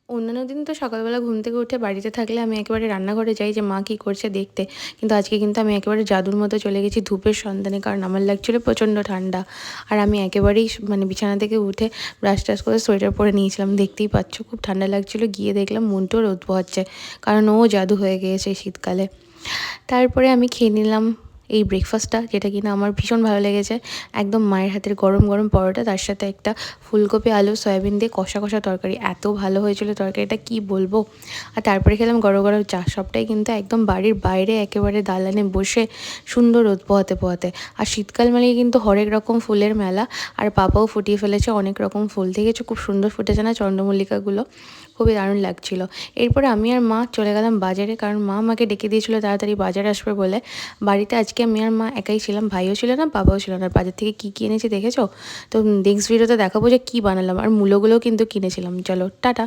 অন্যান্য দিন তো সকালবেলা ঘুম থেকে উঠে বাড়িতে থাকলে আমি একেবারে রান্নাঘরে যাই যে মা কী করছে দেখতে। কিন্তু আজকে কিন্তু আমি একেবারে জাদুর মতো চলে গেছি ধূপের সন্ধানে। কারণ আমার লাগছিল প্রচণ্ড ঠান্ডা। আর আমি একেবারেই মানে বিছানা থেকে উঠে ব্রাশ টাশ করে সোয়েটার পরে নিয়েছিলাম। দেখতেই পাচ্ছ খুব ঠান্ডা লাগছিল। গিয়ে দেখলাম মন্টুও রোদ পোহাচ্ছে। কারণ ও জাদু হয়ে গিয়েছে এই শীতকালে। তারপরে আমি খেয়ে নিলাম এই ব্রেকফাস্টটা, যেটা কিনা আমার ভীষণ ভালো লেগেছে। একদম মায়ের হাতের গরম গরম পরোটা, তার সাথে একটা ফুলকপি আলু সয়াবিন দিয়ে কষা কষা তরকারি। এত ভালো হয়েছিল তরকারিটা, কি বলবো। আর তারপরে খেলাম গরম গরম চা। সবটাই কিন্তু একদম বাড়ির বাইরে একেবারে দালানে বসে সুন্দর রোদ পোহাতে পোহাতে। আর শীতকাল মানেই কিন্তু হরেক রকম ফুলের মেলা। আর পাপাও ফুটিয়ে ফেলেছে অনেক রকম ফুল, দেখেছো খুব সুন্দর ফুটেছে না চন্দ্রমল্লিকাগুলো। খুবই দারুণ লাগছিল। এরপরে আমি আর মা চলে গেলাম বাজারে, কারণ মা আমাকে ডেকে দিয়েছিল তাড়াতাড়ি বাজারে আসবে বলে। বাড়িতে আজকে আমি আর মা একাই ছিলাম, ভাইও ছিল না, বাবাও ছিল না। বাজার থেকে কী কী এনেছি দেখেছো? তো নেক্সট ভিডিওতে দেখাবো যে কী বানালাম। আর মূলোগুলোও কিন্তু কিনেছিলাম। চলো টাটা।